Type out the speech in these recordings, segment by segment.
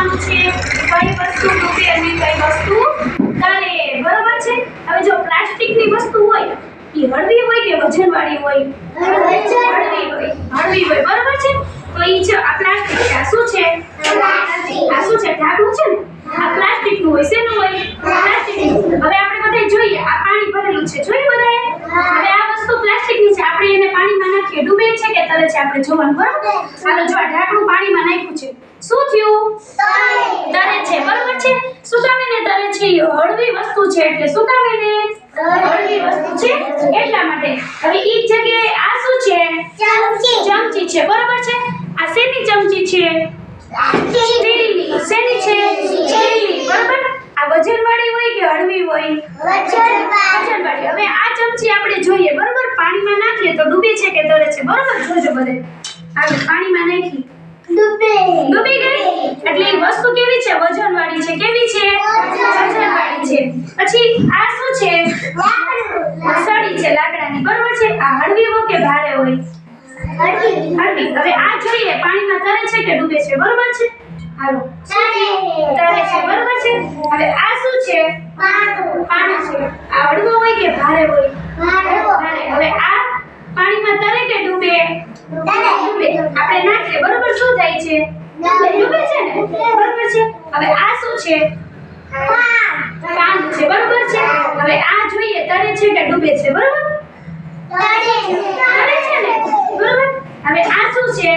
સમજવાનું છે કઈ વસ્તુ ડૂબે અને કઈ વસ્તુ તરે, બરોબર છે? હવે જો પ્લાસ્ટિકની વસ્તુ હોય એ હળવી હોય કે વજનવાળી હોય? હળવી હોય, બરોબર છે? તો ઈ છે આ પ્લાસ્ટિક છે, આ શું છે? આ શું છે? ઢાંકણું છે ને, આ પ્લાસ્ટિકનું હોય. શેનું હોય? પ્લાસ્ટિકનું. હવે આપણે બધાય જોઈએ આ પાણી ભરેલું છે, જોયું બધાએ? હવે આ વસ્તુ પ્લાસ્ટિકની છે, આપણે એને પાણીમાં નાખીએ ડૂબે છે કે તરે છે આપણે જોવાનું, બરોબર? હાલો જો આ ઢાંકણું પાણીમાં નાખ્યું છે, શું થયું? તરે છે, બરોબર છે? શું કામ એને તરે છે? એ હળવી વસ્તુ છે એટલે શું કામ એને હળવી વસ્તુ છે એટલા માટે. હવે ઈ જગ્યાએ આ શું છે? ચમચી છે, બરોબર છે? આ શેની ચમચી છે? સ્ટીલની. શેની છે? સ્ટીલની, બરોબર? આ વજનવાળી હોય કે હળવી હોય? વજનવાળી. હવે આ ચમચી આપણે જોઈએ, બરોબર? પાણીમાં નાખીએ તો ડૂબે છે કે તરે છે? બરોબર, જોજો બધે. આપણે પાણીમાં નાખી ડૂબી ગઈ એટલે એ વસ્તુ કેવી છે? વજનવાળી છે. કેવી છે? વજનવાળી છે. પછી આ શું છે? સળી છે લાકડાની, બરોબર છે? આ હળવી હોય કે ભારે હોય? હળવી. હવે આ જોઈએ પાણીમાં તરે છે કે ડૂબે છે? બરોબર છે? હાલો તરે છે, બરોબર છે? હવે આ શું છે? પાણી છે. આ હળવો હોય કે ભારે હોય? ભારે. હવે આ પાણીમાં તરે કે ડૂબે? ડૂબે. આપણે નાખીએ, બરોબર, શું થાય છે? ડૂબે છે ને, બરોબર છે? હવે આ શું છે? પાન છે, બરોબર છે? હવે આ જોઈએ તરે છે કે ડૂબે છે? બરોબર? તરે છે ને, બરોબર? હવે આ શું છે?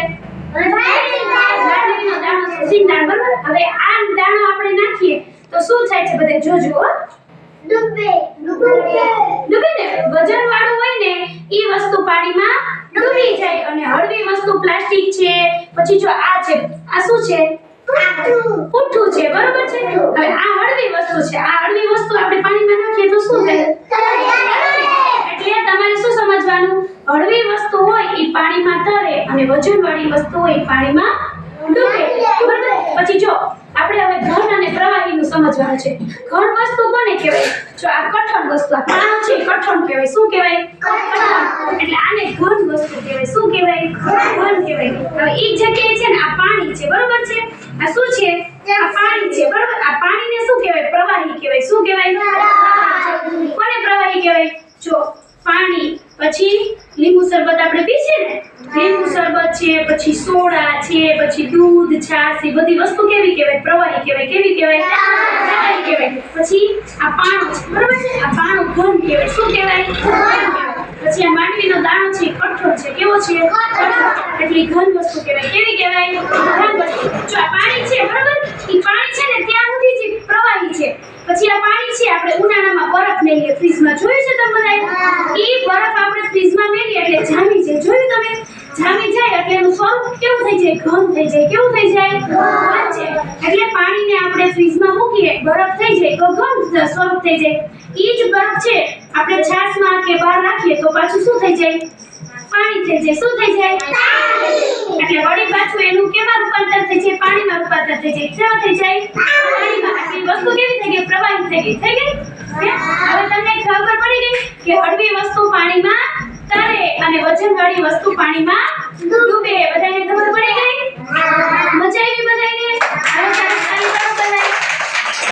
લાડણીનો દાણો છે, સિંગદાણ, બરોબર? હવે આ દાણો આપણે નાખીએ તો શું થાય છે? બધે જોજો હો. ડૂબે ને. વજનવાળું હોય ને ઈ વસ્તુ પાણીમાં ડૂબી જાય અને હળવી વસ્તુ પ્લાસ્ટિક છે. પછી જો આ છે, આ શું છે? પુઠ્ઠું છે, બરોબર છે? હવે આ હળવી વસ્તુ છે. આ હળવી વસ્તુ આપણે પાણીમાં નાખીએ તો શું થાય? એટલે તમારે શું સમજવાનું? હળવી વસ્તુ હોય ઈ પાણીમાં તરે અને વજનવાળી વસ્તુ હોય ઈ પાણીમાં ડૂબે, બરોબર? પછી જો આપણે હવે ઘન અને પ્રવાહીનું સમજવાનું છે. ઘન વસ્તુ કોને કહેવાય? જો આ કઠણ વસ્તુ, આ પાણી છે કઠણ કહેવાય. શું કહેવાય? કઠણ. એટલે આને ઘન વસ્તુ કહેવાય. શું કહેવાય? ઘન કહેવાય. હવે ઈ જગ્યાએ છે ને આ પાણી છે, બરોબર છે? આ શું છે? આ પાણી છે, બરોબર? આ પાણીને શું કહેવાય? પ્રવાહી કહેવાય. શું કહેવાય? કોને પ્રવાહી કહેવાય? જો પાણી, પછી લીંબુ શરબત આપણે પીએ ને, લીંબુ શરબત છે, પછી સોડા છે, પછી દૂધ, છાશ, એ બધી વસ્તુ કેવી કહેવાય? પ્રવાહી કહેવાય. કેવી કહેવાય? પ્રવાહી કહેવાય. પછી આ પાણું છે, બરોબર છે? આ પાણું ઘન કહેવાય. શું કહેવાય? ઘન કહેવાય. પછી આ માંડવીનો દાણો છે કઠણ છે. કેવો છે? કઠણ. એટલે ઘન વસ્તુ કહેવાય. કેવી કહેવાય? ઘન વસ્તુ. જો આ પાણી છે, બરોબર? ઈ પાણી છે ને ત્યાં સુધી જ પ્રવાહી છે. પછી આ પાણી છે આપણે ઉનાળામાં બરફ મેલીએ ફ્રીજમાં, જોયું છે તમે બધાએ? ઈ બરફ આપણે ફ્રીજમાં મેલીએ એટલે જામી જાય. જોયું તમે? જામી જાય એટલે એનું સ્વરૂપ કેવું થઈ જાય? ઘન થઈ જાય. કેવું થઈ જાય? ઘન છે. એટલે પાણીને આપણે ફ્રીજમાં મૂકીએ, બરફ થઈ જાય તો ઘન સ્વરૂપ થઈ જાય. ઈ જ બરફ છે આપણે છાશમાં કે બહાર રાખીએ તો પાછું શું થઈ જાય? પાણી થઈ જાય. શું થઈ જાય? એટલે વળી પાછું એનું કેમાં રૂપાંતર થઈ જાય? પાણીમાં રૂપાંતર થઈ જાય. કેવા થઈ જાય? પાણીમાં. આટલી વસ્તુ કેવી થઈ ગઈ? પ્રવાહી થઈ ગઈ. થઈ ગઈ? હવે તમને ખબર પડી ગઈ કે હળવી વસ્તુ પાણીમાં તરે અને વજનવાળી વસ્તુ પાણીમાં ડૂબે. બધાને ખબર પડી ગઈ? મજા આવી બધાને?